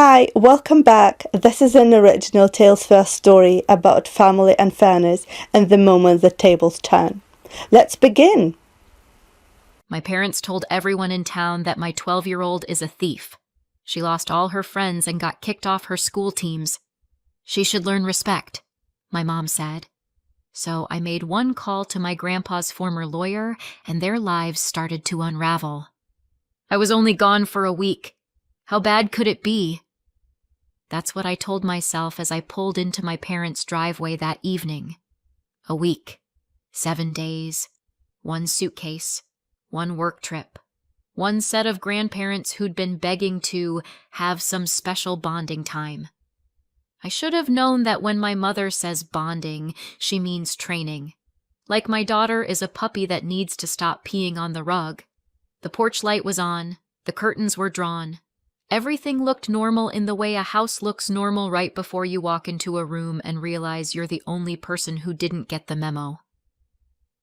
Hi, welcome back. This is an original Tales First story about family and fairness and the moment the tables turn. Let's begin. My parents told everyone in town that my 12-year-old is a thief. She lost all her friends and got kicked off her school teams. She should learn respect, my mom said. So I made one call to my grandpa's former lawyer, and their lives started to unravel. I was only gone for a week. How bad could it be? That's what I told myself as I pulled into my parents' driveway that evening. A week, 7 days, one suitcase, one work trip, one set of grandparents who'd been begging to have some special bonding time. I should have known that when my mother says bonding, she means training. Like my daughter is a puppy that needs to stop peeing on the rug. The porch light was on, the curtains were drawn. Everything looked normal in the way a house looks normal right before you walk into a room and realize you're the only person who didn't get the memo.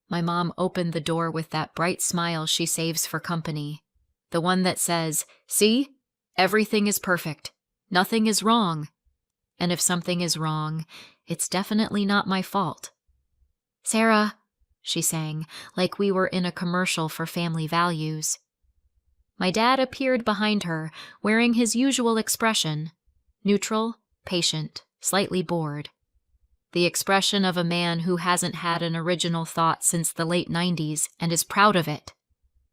My mom opened the door with that bright smile she saves for company. The one that says, "See? Everything is perfect. Nothing is wrong. And if something is wrong, it's definitely not my fault." "Sarah," she sang, like we were in a commercial for Family Values. My dad appeared behind her, wearing his usual expression, neutral, patient, slightly bored. The expression of a man who hasn't had an original thought since the late 90s and is proud of it.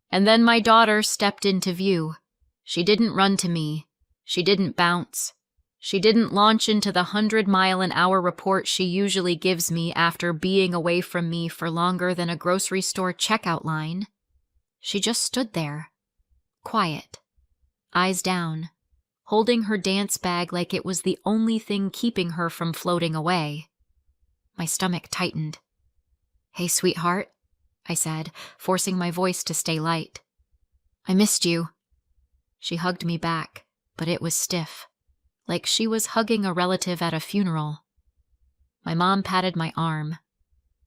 And then my daughter stepped into view. She didn't run to me. She didn't bounce. She didn't launch into the 100-mile-an-hour report she usually gives me after being away from me for longer than a grocery store checkout line. She just stood there. Quiet, eyes down, holding her dance bag like it was the only thing keeping her from floating away. My stomach tightened. "Hey, sweetheart," I said, forcing my voice to stay light. "I missed you." She hugged me back, but it was stiff, like she was hugging a relative at a funeral. My mom patted my arm.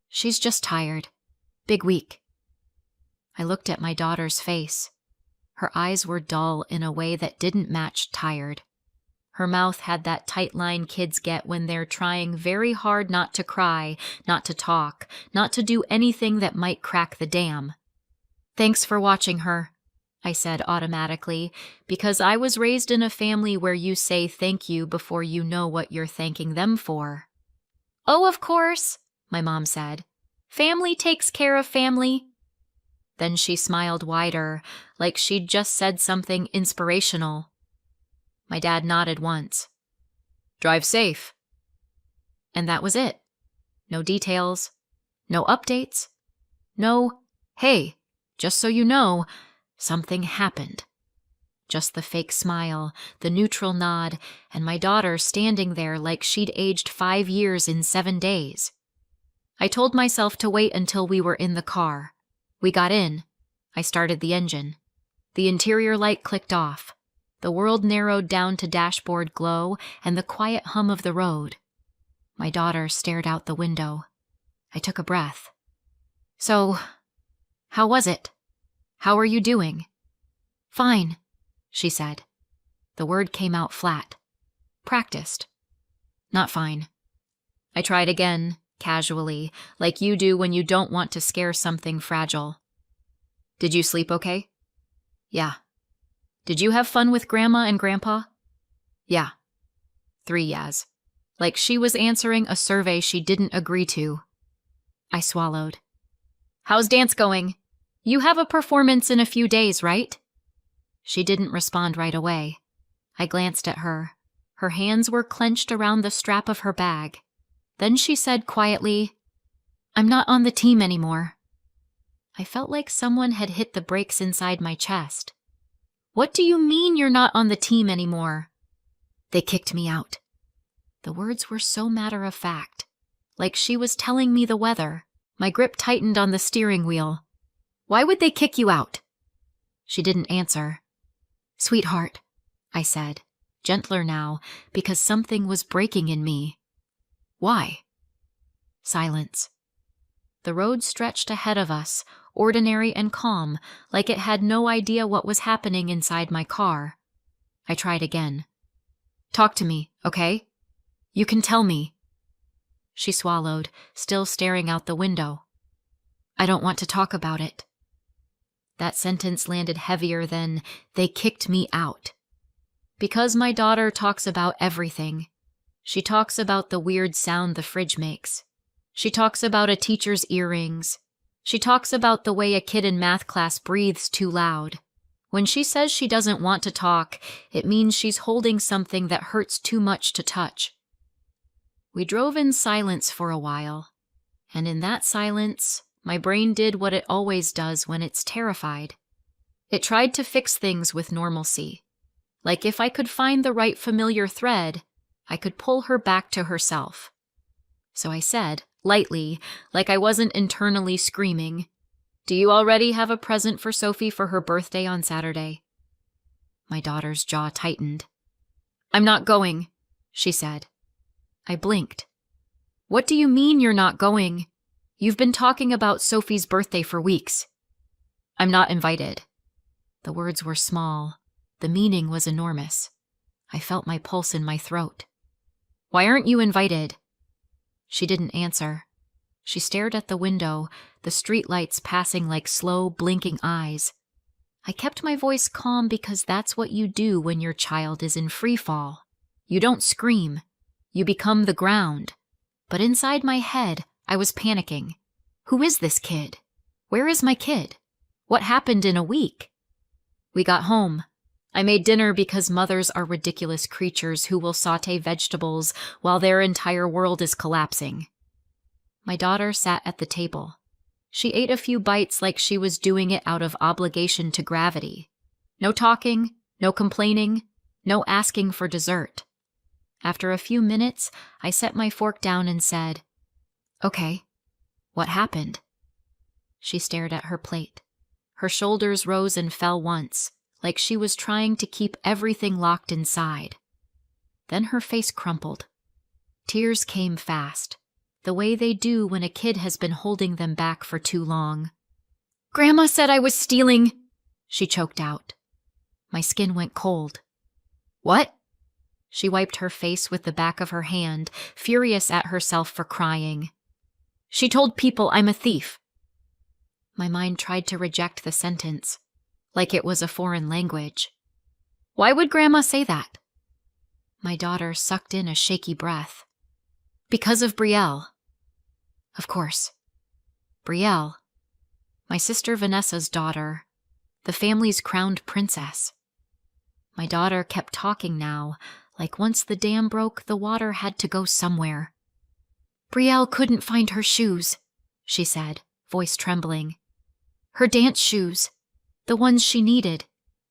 "She's just tired. Big week." I looked at my daughter's face. Her eyes were dull in a way that didn't match tired. Her mouth had that tight line kids get when they're trying very hard not to cry, not to talk, not to do anything that might crack the dam. "Thanks for watching her," I said automatically, because I was raised in a family where you say thank you before you know what you're thanking them for. "Oh, of course," my mom said. "Family takes care of family." Then she smiled wider, like she'd just said something inspirational. My dad nodded once. "Drive safe." And that was it. No details. No updates. No, "Hey, just so you know, something happened." Just the fake smile, the neutral nod, and my daughter standing there like she'd aged 5 years in 7 days. I told myself to wait until we were in the car. We got in. I started the engine. The interior light clicked off. The world narrowed down to dashboard glow and the quiet hum of the road. My daughter stared out the window. I took a breath. "So, how was it? How are you doing?" "Fine," she said. The word came out flat. "Practiced." "Not fine." I tried again, casually, like you do when you don't want to scare something fragile. "Did you sleep okay?" "Yeah." "Did you have fun with Grandma and Grandpa?" "Yeah." 3 yeahs. Like she was answering a survey she didn't agree to. I swallowed. "How's dance going? You have a performance in a few days, right?" She didn't respond right away. I glanced at her. Her hands were clenched around the strap of her bag. Then she said quietly, "I'm not on the team anymore." I felt like someone had hit the brakes inside my chest. "What do you mean you're not on the team anymore?" "They kicked me out." The words were so matter-of-fact, like she was telling me the weather. My grip tightened on the steering wheel. "Why would they kick you out?" She didn't answer. "Sweetheart," I said, gentler now, because something was breaking in me. "Why?" Silence. The road stretched ahead of us, ordinary and calm, like it had no idea what was happening inside my car. I tried again. Talk to me, okay? You can tell me. She swallowed, still staring out the window. I don't want to talk about it. That sentence landed heavier than they kicked me out. Because my daughter talks about everything. She talks about the weird sound the fridge makes. She talks about a teacher's earrings. She talks about the way a kid in math class breathes too loud. When she says she doesn't want to talk, it means she's holding something that hurts too much to touch. We drove in silence for a while, and in that silence, my brain did what it always does when it's terrified. It tried to fix things with normalcy. Like if I could find the right familiar thread, I could pull her back to herself. So I said, lightly, like I wasn't internally screaming, "Do you already have a present for Sophie for her birthday on Saturday?" My daughter's jaw tightened. "I'm not going," she said. I blinked. "What do you mean you're not going? You've been talking about Sophie's birthday for weeks." "I'm not invited." The words were small. The meaning was enormous. I felt my pulse in my throat. "Why aren't you invited?" She didn't answer. She stared at the window, the streetlights passing like slow, blinking eyes. I kept my voice calm because that's what you do when your child is in free fall. You don't scream. You become the ground. But inside my head, I was panicking. Who is this kid? Where is my kid? What happened in a week? We got home. I made dinner because mothers are ridiculous creatures who will saute vegetables while their entire world is collapsing. My daughter sat at the table. She ate a few bites like she was doing it out of obligation to gravity. No talking, no complaining, no asking for dessert. After a few minutes, I set my fork down and said, "Okay, what happened?" She stared at her plate. Her shoulders rose and fell once, like she was trying to keep everything locked inside. Then her face crumpled. Tears came fast, the way they do when a kid has been holding them back for too long. "Grandma said I was stealing," she choked out. My skin went cold. "What?" She wiped her face with the back of her hand, furious at herself for crying. "She told people I'm a thief." My mind tried to reject the sentence, like it was a foreign language. "Why would Grandma say that?" My daughter sucked in a shaky breath. "Because of Brielle." Of course. Brielle, my sister Vanessa's daughter, the family's crowned princess. My daughter kept talking now, like once the dam broke, the water had to go somewhere. "Brielle couldn't find her shoes," she said, voice trembling. "Her dance shoes, the ones she needed,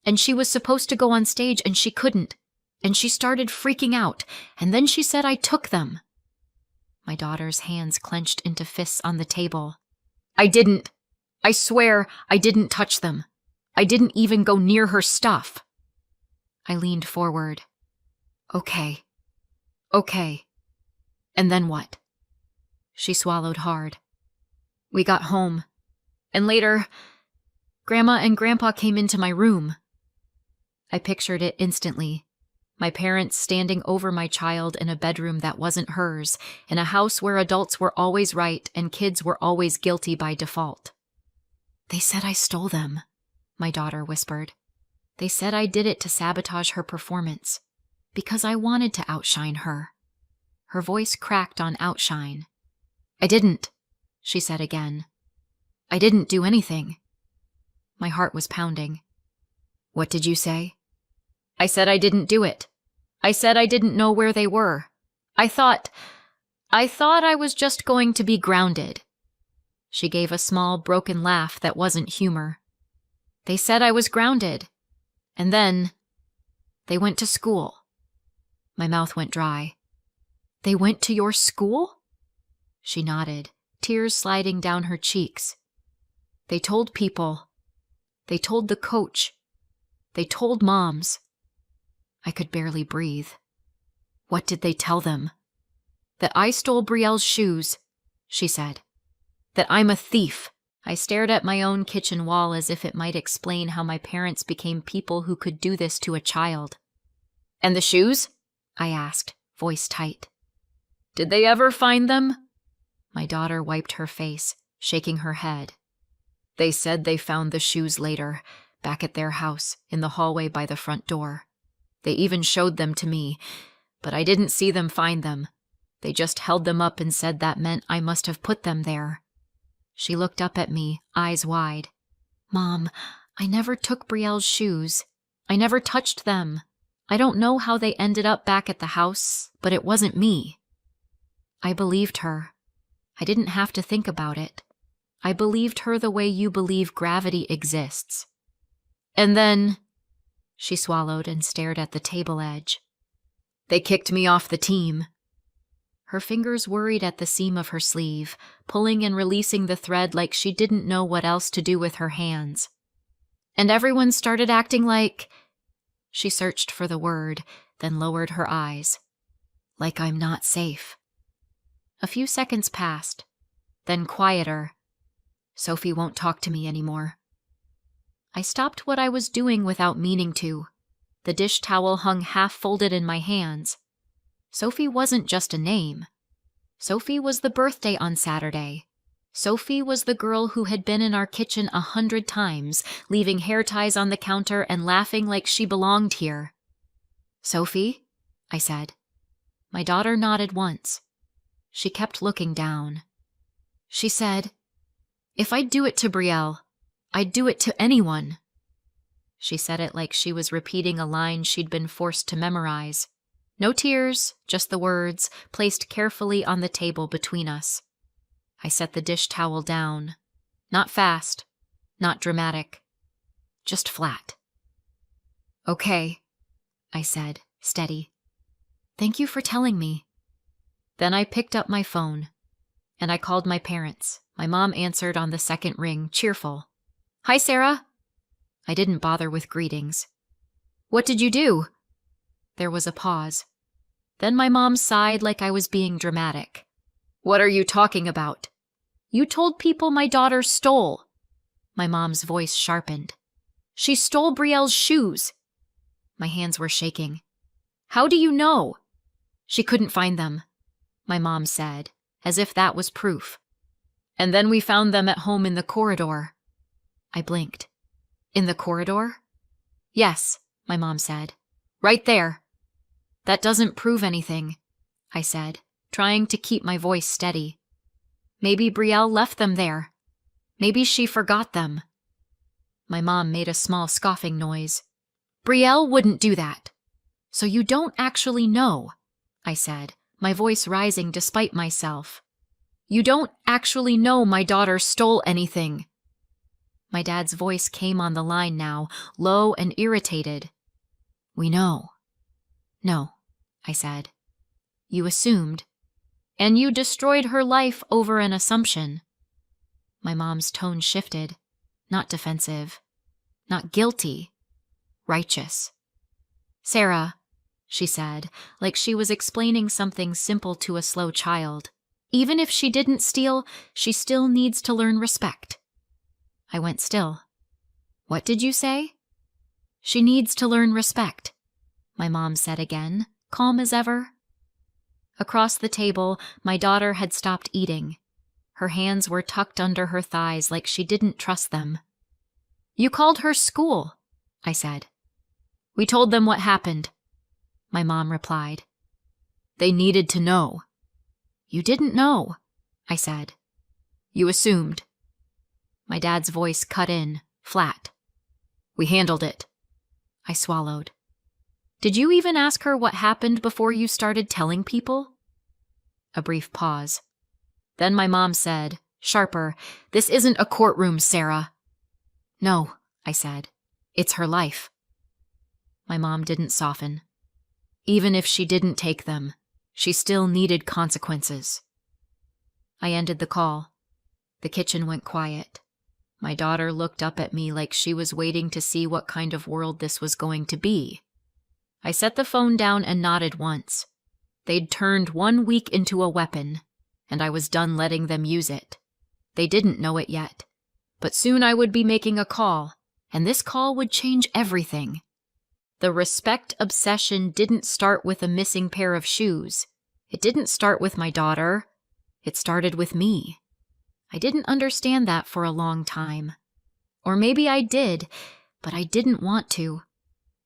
and she was supposed to go on stage and she couldn't, and she started freaking out, and then she said I took them." My daughter's hands clenched into fists on the table. "I didn't. I swear I didn't touch them. I didn't even go near her stuff." I leaned forward. Okay. And then what?" She swallowed hard. "We got home. And later, Grandma and Grandpa came into my room." I pictured it instantly. My parents standing over my child in a bedroom that wasn't hers, in a house where adults were always right and kids were always guilty by default. "They said I stole them," my daughter whispered. "They said I did it to sabotage her performance, because I wanted to outshine her." Her voice cracked on outshine. "I didn't," she said again. "I didn't do anything." My heart was pounding. "What did you say?" "I said I didn't do it. I said I didn't know where they were. I thought I was just going to be grounded." She gave a small, broken laugh that wasn't humor. "They said I was grounded. And then they went to school." My mouth went dry. "They went to your school?" She nodded, tears sliding down her cheeks. "They told people. They told the coach. They told moms." I could barely breathe. "What did they tell them?" "That I stole Brielle's shoes," she said. "That I'm a thief." I stared at my own kitchen wall as if it might explain how my parents became people who could do this to a child. "And the shoes?" I asked, voice tight. Did they ever find them? My daughter wiped her face, shaking her head. They said they found the shoes later, back at their house, in the hallway by the front door. They even showed them to me, but I didn't see them find them. They just held them up and said that meant I must have put them there. She looked up at me, eyes wide. Mom, I never took Brielle's shoes. I never touched them. I don't know how they ended up back at the house, but it wasn't me. I believed her. I didn't have to think about it. I believed her the way you believe gravity exists. And then, she swallowed and stared at the table edge. They kicked me off the team. Her fingers worried at the seam of her sleeve, pulling and releasing the thread like she didn't know what else to do with her hands. And everyone started acting like... She searched for the word, then lowered her eyes. Like I'm not safe. A few seconds passed, then quieter. Sophie won't talk to me anymore. I stopped what I was doing without meaning to. The dish towel hung half-folded in my hands. Sophie wasn't just a name. Sophie was the birthday on Saturday. Sophie was the girl who had been in our kitchen 100 times, leaving hair ties on the counter and laughing like she belonged here. Sophie, I said. My daughter nodded once. She kept looking down. She said, if I'd do it to Brielle, I'd do it to anyone. She said it like she was repeating a line she'd been forced to memorize. No tears, just the words, placed carefully on the table between us. I set the dish towel down. Not fast, not dramatic, just flat. Okay, I said, steady. Thank you for telling me. Then I picked up my phone, and I called my parents. My mom answered on the second ring, cheerful. Hi, Sarah. I didn't bother with greetings. What did you do? There was a pause. Then my mom sighed like I was being dramatic. What are you talking about? You told people my daughter stole. My mom's voice sharpened. She stole Brielle's shoes. My hands were shaking. How do you know? She couldn't find them, my mom said, as if that was proof. And then we found them at home in the corridor. I blinked. In the corridor? Yes, my mom said. Right there. That doesn't prove anything, I said, trying to keep my voice steady. Maybe Brielle left them there. Maybe she forgot them. My mom made a small scoffing noise. Brielle wouldn't do that. So you don't actually know, I said, my voice rising despite myself. You don't actually know my daughter stole anything. My dad's voice came on the line now, low and irritated. We know. No, I said. You assumed. And you destroyed her life over an assumption. My mom's tone shifted, not defensive, not guilty, righteous. Sarah, she said, like she was explaining something simple to a slow child. Even if she didn't steal, she still needs to learn respect. I went still. What did you say? She needs to learn respect, my mom said again, calm as ever. Across the table, my daughter had stopped eating. Her hands were tucked under her thighs like she didn't trust them. You called her school, I said. We told them what happened, my mom replied. They needed to know. You didn't know, I said. You assumed. My dad's voice cut in, flat. We handled it. I swallowed. Did you even ask her what happened before you started telling people? A brief pause. Then my mom said, sharper, this isn't a courtroom, Sarah. No, I said. It's her life. My mom didn't soften. Even if she didn't take them, she still needed consequences. I ended the call. The kitchen went quiet. My daughter looked up at me like she was waiting to see what kind of world this was going to be. I set the phone down and nodded once. They'd turned 1 week into a weapon, and I was done letting them use it. They didn't know it yet, but soon I would be making a call, and this call would change everything. The respect obsession didn't start with a missing pair of shoes. It didn't start with my daughter. It started with me. I didn't understand that for a long time. Or maybe I did, but I didn't want to.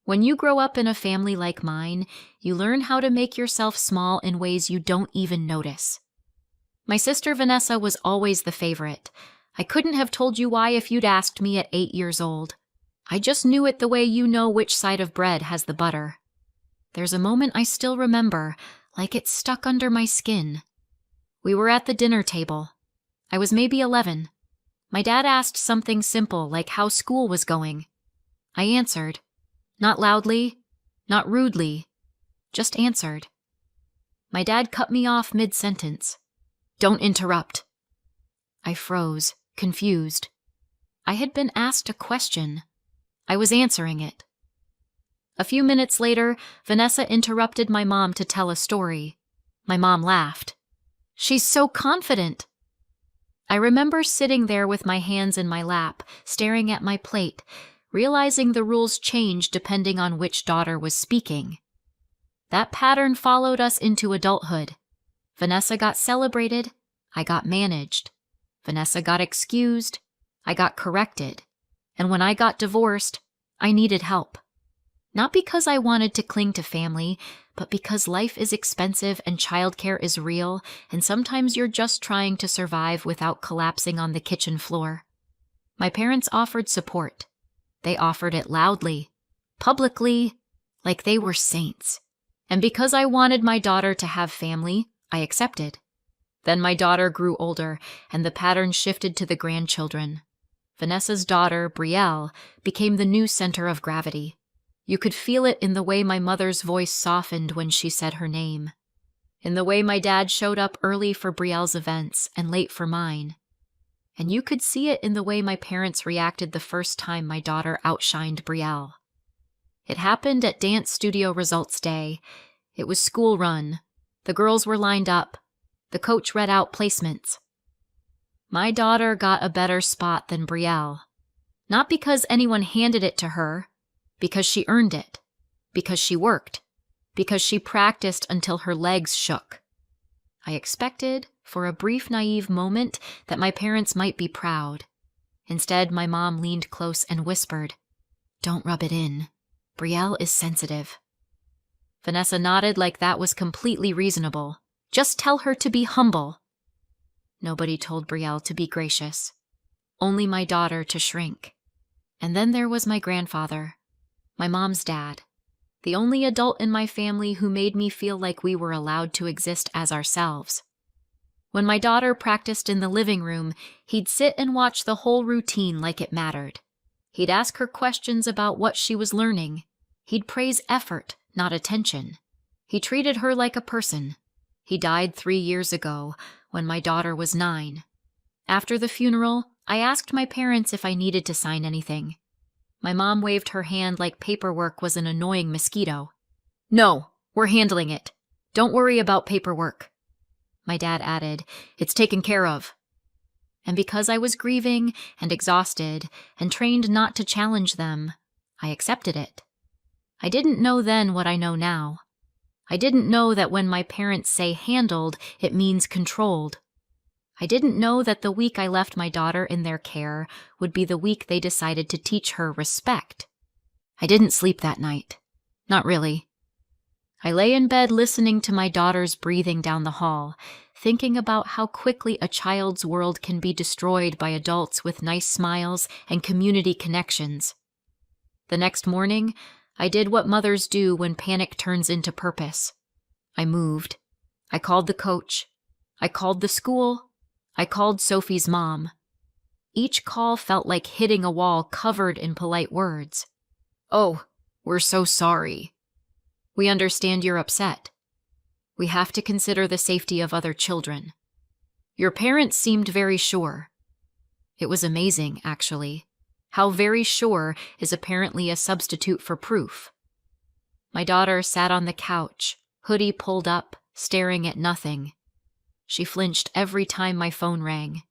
When you grow up in a family like mine, you learn how to make yourself small in ways you don't even notice. My sister Vanessa was always the favorite. I couldn't have told you why if you'd asked me at 8 years old. I just knew it the way you know which side of bread has the butter. There's a moment I still remember, like it stuck under my skin. We were at the dinner table. I was maybe 11. My dad asked something simple like how school was going. I answered. Not loudly, not rudely, just answered. My dad cut me off mid-sentence. Don't interrupt. I froze, confused. I had been asked a question. I was answering it. A few minutes later, Vanessa interrupted my mom to tell a story. My mom laughed. She's so confident. I remember sitting there with my hands in my lap, staring at my plate, realizing the rules changed depending on which daughter was speaking. That pattern followed us into adulthood. Vanessa got celebrated, I got managed. Vanessa got excused, I got corrected. And when I got divorced, I needed help. Not because I wanted to cling to family, but because life is expensive and childcare is real, and sometimes you're just trying to survive without collapsing on the kitchen floor. My parents offered support. They offered it loudly, publicly, like they were saints. And because I wanted my daughter to have family, I accepted. Then my daughter grew older, and the pattern shifted to the grandchildren. Vanessa's daughter, Brielle, became the new center of gravity. You could feel it in the way my mother's voice softened when she said her name, in the way my dad showed up early for Brielle's events and late for mine. And you could see it in the way my parents reacted the first time my daughter outshined Brielle. It happened at dance studio results day. It was school run. The girls were lined up. The coach read out placements. My daughter got a better spot than Brielle. Not because anyone handed it to her, because she earned it, because she worked, because she practiced until her legs shook. I expected, for a brief naive moment, that my parents might be proud. Instead, my mom leaned close and whispered, "Don't rub it in. Brielle is sensitive." Vanessa nodded like that was completely reasonable. Just tell her to be humble. Nobody told Brielle to be gracious. Only my daughter to shrink. And then there was my grandfather, my mom's dad, the only adult in my family who made me feel like we were allowed to exist as ourselves. When my daughter practiced in the living room, he'd sit and watch the whole routine like it mattered. He'd ask her questions about what she was learning. He'd praise effort, not attention. He treated her like a person. He died 3 years ago, when my daughter was 9. After the funeral, I asked my parents if I needed to sign anything. My mom waved her hand like paperwork was an annoying mosquito. "No, we're handling it. Don't worry about paperwork." My dad added, "It's taken care of." And because I was grieving and exhausted and trained not to challenge them, I accepted it. I didn't know then what I know now. I didn't know that when my parents say handled, it means controlled. I didn't know that the week I left my daughter in their care would be the week they decided to teach her respect. I didn't sleep that night. Not really. I lay in bed listening to my daughter's breathing down the hall, thinking about how quickly a child's world can be destroyed by adults with nice smiles and community connections. The next morning, I did what mothers do when panic turns into purpose. I moved. I called the coach. I called the school. I called Sophie's mom. Each call felt like hitting a wall covered in polite words. "Oh, we're so sorry. We understand you're upset. We have to consider the safety of other children." Your parents seemed very sure. It was amazing, actually. How very sure is apparently a substitute for proof. My daughter sat on the couch, hoodie pulled up, staring at nothing. She flinched every time my phone rang.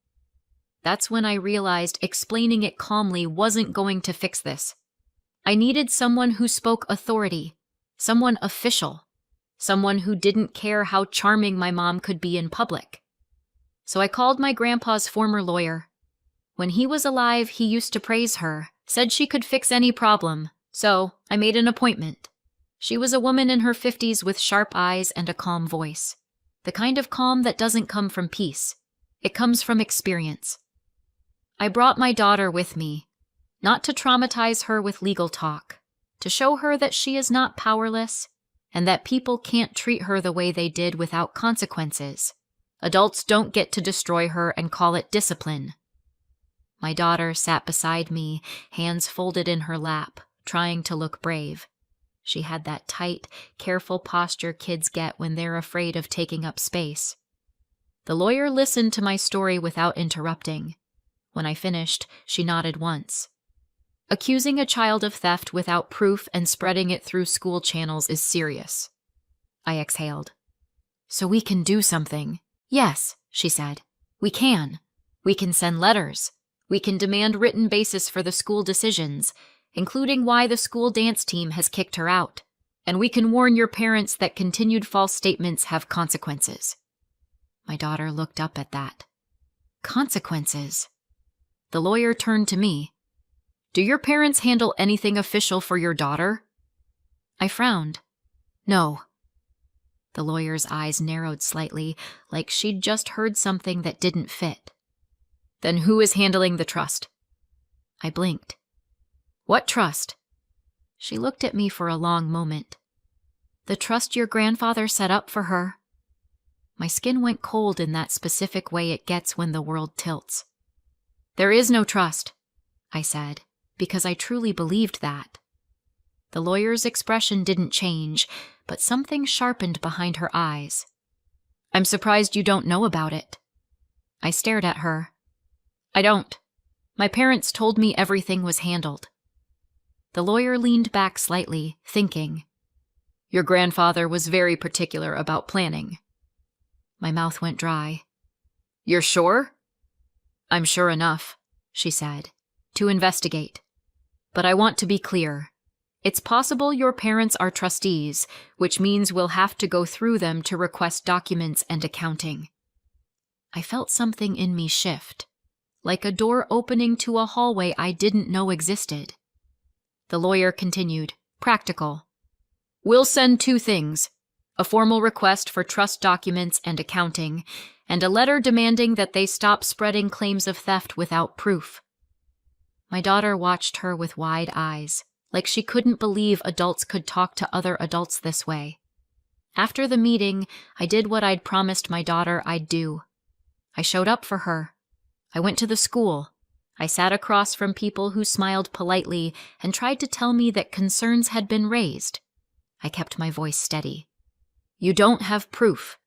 That's when I realized explaining it calmly wasn't going to fix this. I needed someone who spoke authority, someone official, someone who didn't care how charming my mom could be in public. So I called my grandpa's former lawyer. When he was alive, he used to praise her, said she could fix any problem, so I made an appointment. She was a woman in her 50s with sharp eyes and a calm voice. The kind of calm that doesn't come from peace. It comes from experience. I brought my daughter with me, not to traumatize her with legal talk, to show her that she is not powerless and that people can't treat her the way they did without consequences. Adults don't get to destroy her and call it discipline. My daughter sat beside me, hands folded in her lap, trying to look brave. She had that tight, careful posture kids get when they're afraid of taking up space. The lawyer listened to my story without interrupting. When I finished, she nodded once. Accusing a child of theft without proof and spreading it through school channels is serious. I exhaled. So we can do something. Yes, she said. We can. We can send letters. We can demand written basis for the school decisions, including why the school dance team has kicked her out. And we can warn your parents that continued false statements have consequences. My daughter looked up at that. Consequences? The lawyer turned to me. Do your parents handle anything official for your daughter? I frowned. No. The lawyer's eyes narrowed slightly, like she'd just heard something that didn't fit. Then who is handling the trust? I blinked. What trust? She looked at me for a long moment. The trust your grandfather set up for her. My skin went cold in that specific way it gets when the world tilts. There is no trust, I said, because I truly believed that. The lawyer's expression didn't change, but something sharpened behind her eyes. I'm surprised you don't know about it. I stared at her. I don't. My parents told me everything was handled. The lawyer leaned back slightly, thinking. Your grandfather was very particular about planning. My mouth went dry. You're sure? I'm sure enough, she said, to investigate. But I want to be clear. It's possible your parents are trustees, which means we'll have to go through them to request documents and accounting. I felt something in me shift, like a door opening to a hallway I didn't know existed. The lawyer continued, practical. We'll send 2 things, a formal request for trust documents and accounting, and a letter demanding that they stop spreading claims of theft without proof. My daughter watched her with wide eyes, like she couldn't believe adults could talk to other adults this way. After the meeting, I did what I'd promised my daughter I'd do. I showed up for her. I went to the school. I sat across from people who smiled politely and tried to tell me that concerns had been raised. I kept my voice steady. You don't have proof.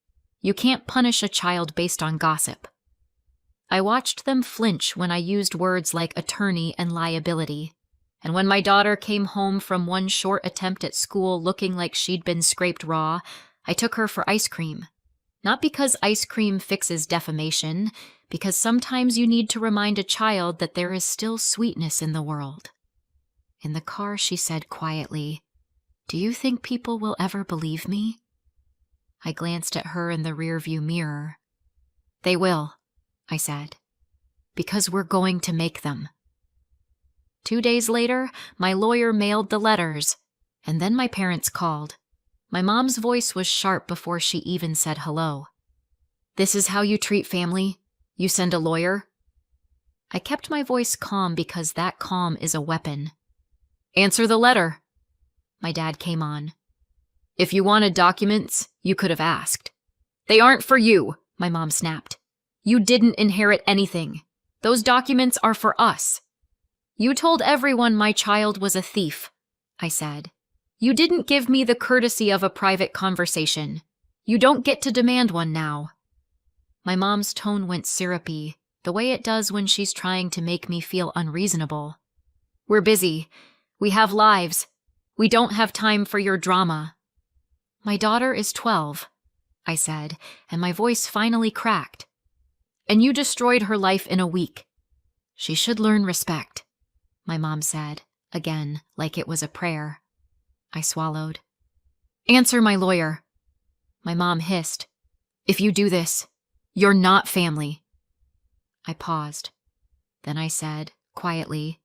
You can't punish a child based on gossip. I watched them flinch when I used words like attorney and liability. And when my daughter came home from one short attempt at school looking like she'd been scraped raw, I took her for ice cream. Not because ice cream fixes defamation, because sometimes you need to remind a child that there is still sweetness in the world. In the car, she said quietly, Do you think people will ever believe me? I glanced at her in the rearview mirror. They will, I said, because we're going to make them. 2 days later, my lawyer mailed the letters, and then my parents called. My mom's voice was sharp before she even said hello. This is how you treat family? You send a lawyer? I kept my voice calm because that calm is a weapon. Answer the letter. My dad came on. If you wanted documents, you could have asked. They aren't for you, my mom snapped. You didn't inherit anything. Those documents are for us. You told everyone my child was a thief, I said. You didn't give me the courtesy of a private conversation. You don't get to demand one now. My mom's tone went syrupy, the way it does when she's trying to make me feel unreasonable. We're busy. We have lives. We don't have time for your drama. My daughter is 12, I said, and my voice finally cracked. And you destroyed her life in a week. She should learn respect, my mom said, again, like it was a prayer. I swallowed. Answer my lawyer. My mom hissed. If you do this, you're not family. I paused. Then I said, quietly,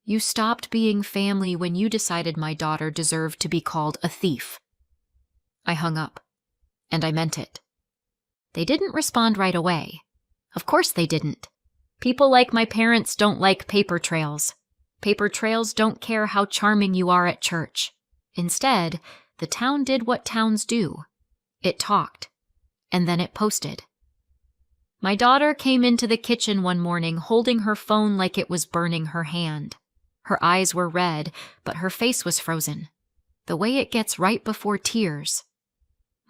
you stopped being family when you decided my daughter deserved to be called a thief. I hung up, and I meant it. They didn't respond right away. Of course they didn't. People like my parents don't like paper trails. Paper trails don't care how charming you are at church. Instead, the town did what towns do. It talked, and then it posted. My daughter came into the kitchen one morning holding her phone like it was burning her hand. Her eyes were red, but her face was frozen, the way it gets right before tears.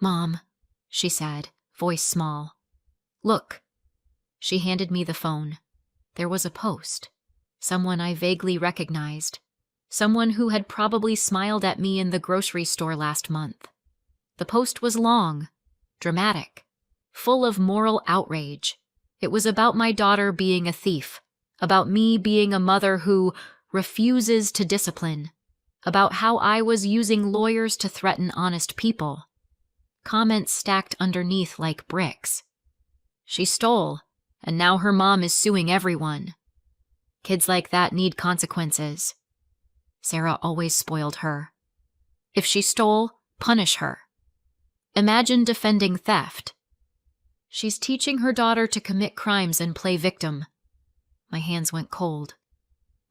Mom, she said, voice small. Look. She handed me the phone. There was a post. Someone I vaguely recognized. Someone who had probably smiled at me in the grocery store last month. The post was long, dramatic, full of moral outrage. It was about my daughter being a thief, about me being a mother who refuses to discipline, about how I was using lawyers to threaten honest people. Comments stacked underneath like bricks. She stole, and now her mom is suing everyone. Kids like that need consequences. Sarah always spoiled her. If she stole, punish her. Imagine defending theft. She's teaching her daughter to commit crimes and play victim. My hands went cold.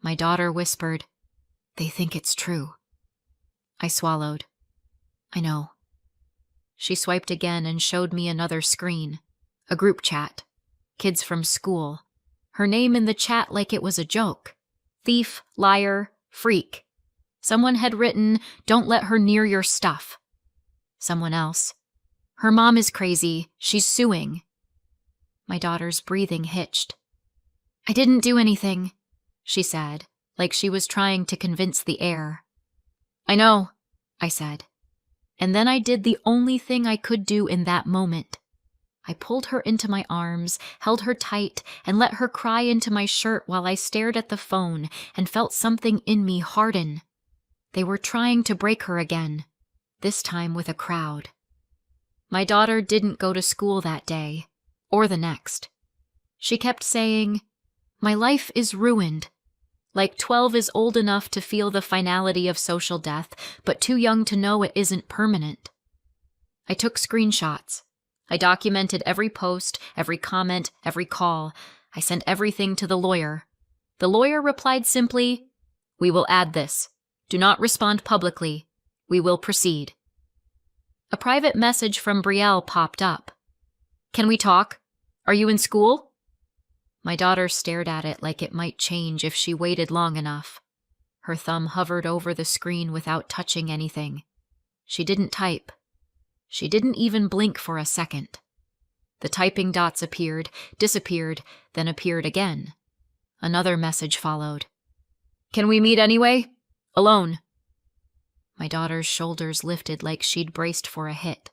My daughter whispered, they think it's true. I swallowed. I know. She swiped again and showed me another screen. A group chat. Kids from school. Her name in the chat like it was a joke. Thief, liar, freak. Someone had written, don't let her near your stuff. Someone else. Her mom is crazy. She's suing. My daughter's breathing hitched. I didn't do anything, she said, like she was trying to convince the air. I know, I said. And then I did the only thing I could do in that moment. I pulled her into my arms, held her tight, and let her cry into my shirt while I stared at the phone and felt something in me harden. They were trying to break her again, this time with a crowd. My daughter didn't go to school that day, or the next. She kept saying, my life is ruined. Like 12 is old enough to feel the finality of social death, but too young to know it isn't permanent. I took screenshots. I documented every post, every comment, every call. I sent everything to the lawyer. The lawyer replied simply, we will add this. Do not respond publicly. We will proceed. A private message from Brielle popped up. Can we talk? Are you in school? My daughter stared at it like it might change if she waited long enough. Her thumb hovered over the screen without touching anything. She didn't type. She didn't even blink for a second. The typing dots appeared, disappeared, then appeared again. Another message followed. Can we meet anyway? Alone. My daughter's shoulders lifted like she'd braced for a hit.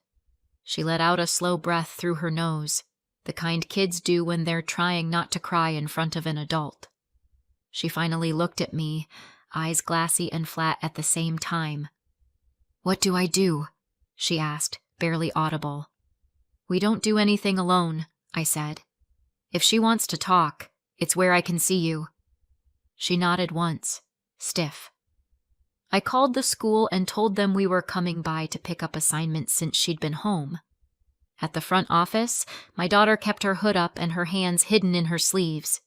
She let out a slow breath through her nose, the kind kids do when they're trying not to cry in front of an adult. She finally looked at me, eyes glassy and flat at the same time. What do I do? She asked, barely audible. We don't do anything alone, I said. If she wants to talk, it's where I can see you. She nodded once, stiff. I called the school and told them we were coming by to pick up assignments since she'd been home. At the front office, my daughter kept her hood up and her hands hidden in her sleeves.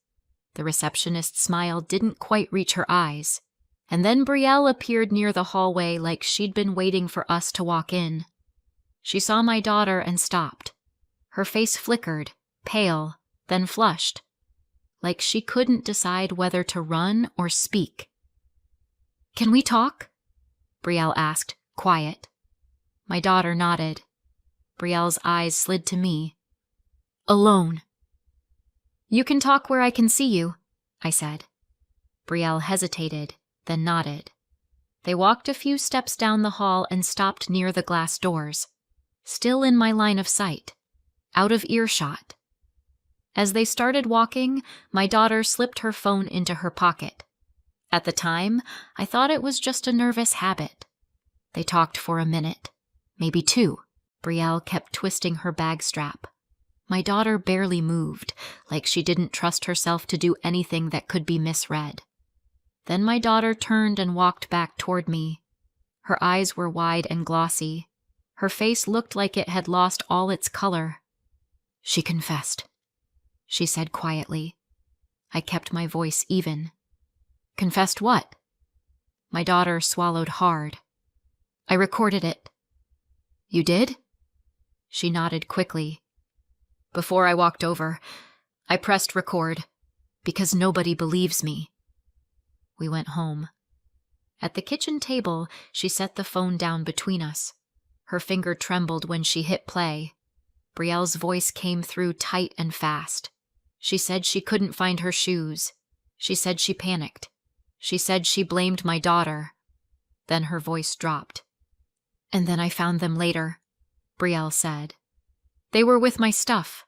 The receptionist's smile didn't quite reach her eyes. And then Brielle appeared near the hallway like she'd been waiting for us to walk in. She saw my daughter and stopped. Her face flickered, pale, then flushed, like she couldn't decide whether to run or speak. Can we talk? Brielle asked, quiet. My daughter nodded. Brielle's eyes slid to me. Alone. You can talk where I can see you, I said. Brielle hesitated, then nodded. They walked a few steps down the hall and stopped near the glass doors, still in my line of sight, out of earshot. As they started walking, my daughter slipped her phone into her pocket. At the time, I thought it was just a nervous habit. They talked for a minute, maybe 2. Brielle kept twisting her bag strap. My daughter barely moved, like she didn't trust herself to do anything that could be misread. Then my daughter turned and walked back toward me. Her eyes were wide and glossy. Her face looked like it had lost all its color. "She confessed," she said quietly. I kept my voice even. "Confessed what?" My daughter swallowed hard. "I recorded it." "You did?" She nodded quickly. "Before I walked over, I pressed record, because nobody believes me." We went home. At the kitchen table, she set the phone down between us. Her finger trembled when she hit play. Brielle's voice came through tight and fast. She said she couldn't find her shoes. She said she panicked. She said she blamed my daughter. Then her voice dropped. "And then I found them later," Brielle said. "They were with my stuff.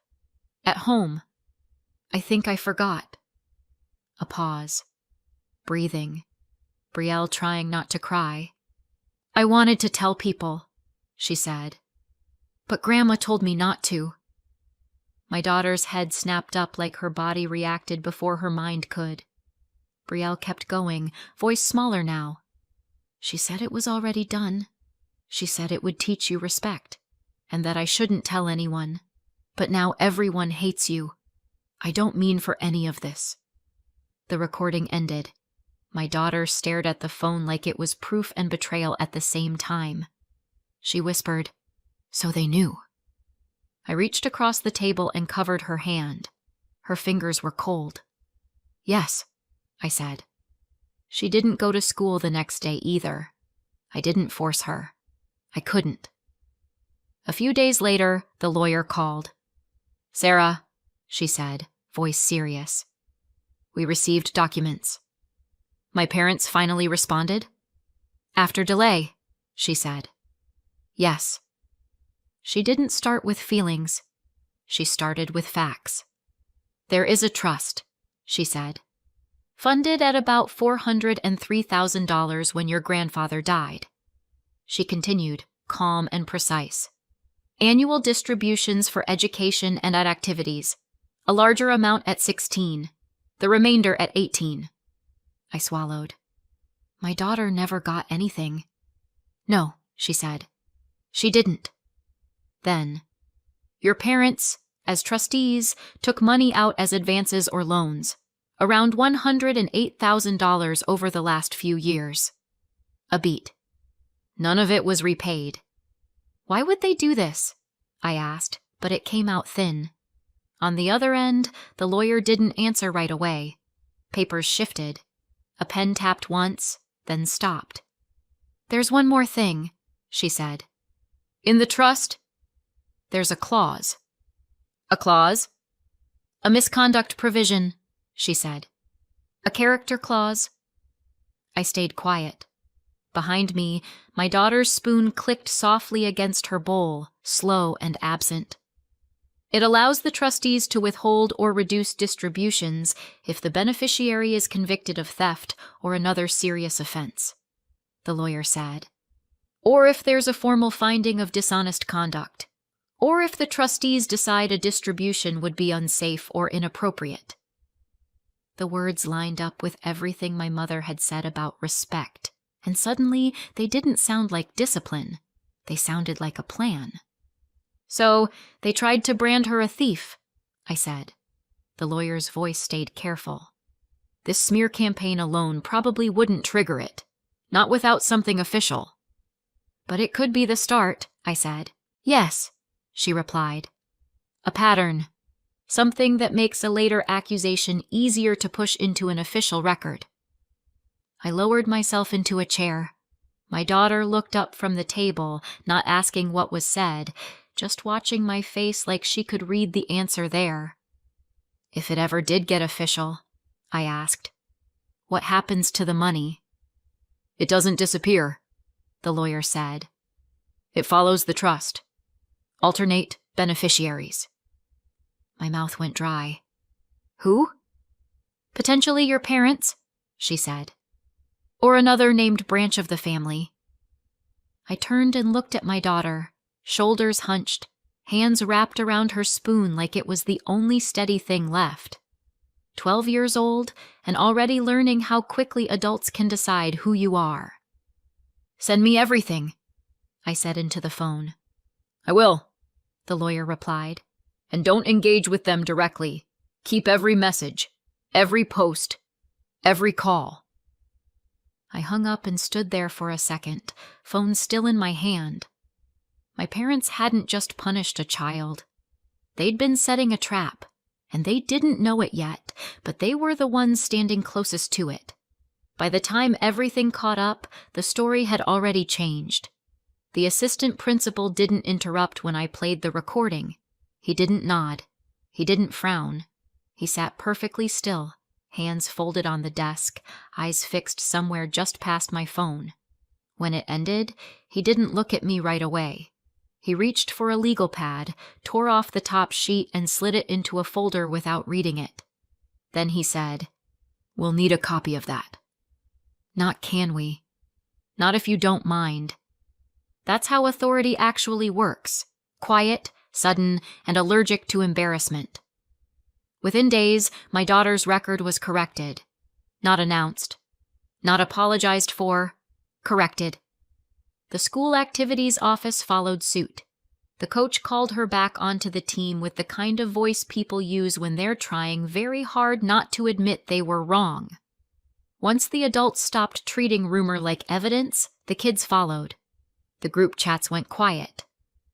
At home. I think I forgot." A pause. Breathing. Brielle trying not to cry. "I wanted to tell people," she said. "But Grandma told me not to." My daughter's head snapped up like her body reacted before her mind could. Brielle kept going, voice smaller now. "She said it was already done. She said it would teach you respect, and that I shouldn't tell anyone. But now everyone hates you. I don't mean for any of this." The recording ended. My daughter stared at the phone like it was proof and betrayal at the same time. She whispered, "So they knew." I reached across the table and covered her hand. Her fingers were cold. "Yes," I said. She didn't go to school the next day either. I didn't force her. I couldn't. A few days later, the lawyer called. "Sarah," she said, voice serious. "We received documents." "My parents finally responded?" "After delay," she said. "Yes." She didn't start with feelings. She started with facts. "There is a trust," she said. "Funded at about $403,000 when your grandfather died." She continued, calm and precise. "Annual distributions for education and at activities. A larger amount at 16. The remainder at 18. I swallowed. My daughter never got anything. "No," she said. "She didn't." Then, "Your parents, as trustees, took money out as advances or loans. Around $108,000 over the last few years." A beat. "None of it was repaid." "Why would they do this?" I asked, but it came out thin. On the other end, the lawyer didn't answer right away. Papers shifted. A pen tapped once, then stopped. "There's one more thing," she said. "In the trust, there's a clause." "A clause?" "A misconduct provision," she said. "A character clause." I stayed quiet. Behind me, my daughter's spoon clicked softly against her bowl, slow and absent. "It allows the trustees to withhold or reduce distributions if the beneficiary is convicted of theft or another serious offense," the lawyer said. "Or if there's a formal finding of dishonest conduct. Or if the trustees decide a distribution would be unsafe or inappropriate." The words lined up with everything my mother had said about respect, and suddenly they didn't sound like discipline. They sounded like a plan. "So they tried to brand her a thief," I said. The lawyer's voice stayed careful. "This smear campaign alone probably wouldn't trigger it. Not without something official." "But it could be the start," I said. "Yes," she replied. "A pattern. Something that makes a later accusation easier to push into an official record." I lowered myself into a chair. My daughter looked up from the table, not asking what was said, just watching my face like she could read the answer there. "If it ever did get official," I asked, "what happens to the money?" "It doesn't disappear," the lawyer said. "It follows the trust. Alternate beneficiaries." My mouth went dry. "Who?" "Potentially your parents," she said. or another named branch of the family. I turned and looked at my daughter, shoulders hunched, hands wrapped around her spoon like it was the only steady thing left. 12 years old and already learning how quickly adults can decide who you are. "Send me everything," I said into the phone. "I will," the lawyer replied. "And don't engage with them directly. Keep every message, every post, every call." I hung up and stood there for a second, phone still in my hand. My parents hadn't just punished a child. They'd been setting a trap, and they didn't know it yet, but they were the ones standing closest to it. By the time everything caught up, the story had already changed. The assistant principal didn't interrupt when I played the recording. He didn't nod. He didn't frown. He sat perfectly still, hands folded on the desk, eyes fixed somewhere just past my phone. When it ended, he didn't look at me right away. He reached for a legal pad, tore off the top sheet, and slid it into a folder without reading it. Then he said, "We'll need a copy of that." "Not can we. Not if you don't mind." That's how authority actually works. Quiet, sudden, and allergic to embarrassment. Within days, my daughter's record was corrected. Not announced. Not apologized for. Corrected. The school activities office followed suit. The coach called her back onto the team with the kind of voice people use when they're trying very hard not to admit they were wrong. Once the adults stopped treating rumor like evidence, the kids followed. The group chats went quiet.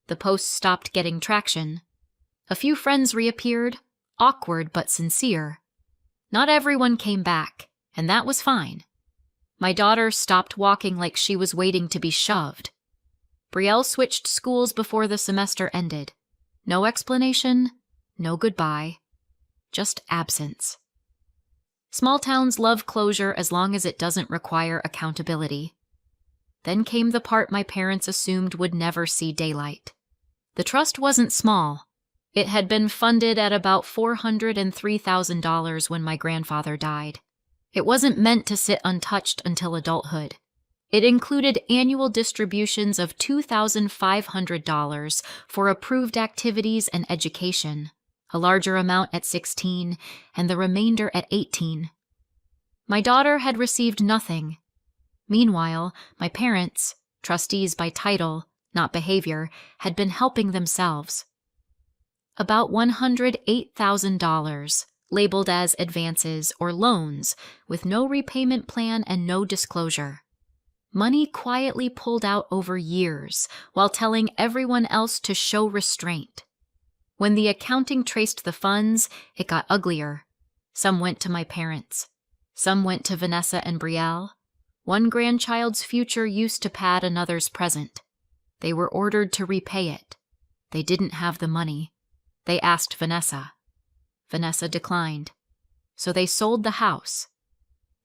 The posts stopped getting traction. A few friends reappeared, awkward but sincere. Not everyone came back, and that was fine. My daughter stopped walking like she was waiting to be shoved. Brielle switched schools before the semester ended. No explanation, no goodbye, just absence. Small towns love closure as long as it doesn't require accountability. Then came the part my parents assumed would never see daylight. The trust wasn't small. It had been funded at about $403,000 when my grandfather died. It wasn't meant to sit untouched until adulthood. It included annual distributions of $2,500 for approved activities and education, a larger amount at 16 and the remainder at 18. My daughter had received nothing. Meanwhile, my parents, trustees by title, not behavior, had been helping themselves. About $108,000, labeled as advances or loans, with no repayment plan and no disclosure. Money quietly pulled out over years, while telling everyone else to show restraint. When the accounting traced the funds, it got uglier. Some went to my parents. Some went to Vanessa and Brielle. One grandchild's future used to pad another's present. They were ordered to repay it. They didn't have the money. They asked Vanessa. Vanessa declined. So they sold the house.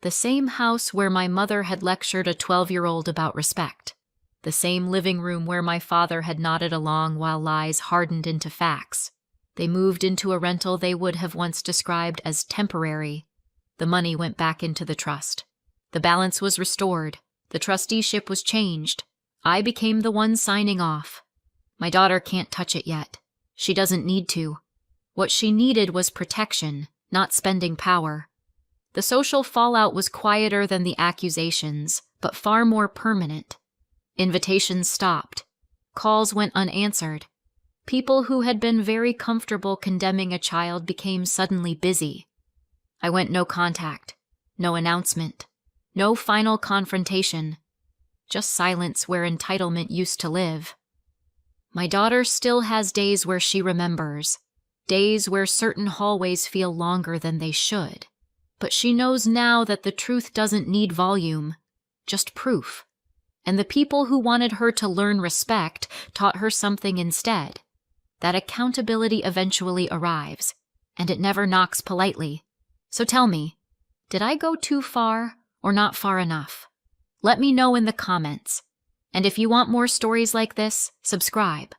The same house where my mother had lectured a 12-year-old about respect. The same living room where my father had nodded along while lies hardened into facts. They moved into a rental they would have once described as temporary. The money went back into the trust. The balance was restored. The trusteeship was changed. I became the one signing off. My daughter can't touch it yet. She doesn't need to. What she needed was protection, not spending power. The social fallout was quieter than the accusations, but far more permanent. Invitations stopped. Calls went unanswered. People who had been very comfortable condemning a child became suddenly busy. I went no contact, no announcement, no final confrontation, just silence where entitlement used to live. My daughter still has days where she remembers, days where certain hallways feel longer than they should. But she knows now that the truth doesn't need volume, just proof. And the people who wanted her to learn respect taught her something instead. That accountability eventually arrives, and it never knocks politely. So tell me, did I go too far or not far enough? Let me know in the comments. And if you want more stories like this, subscribe.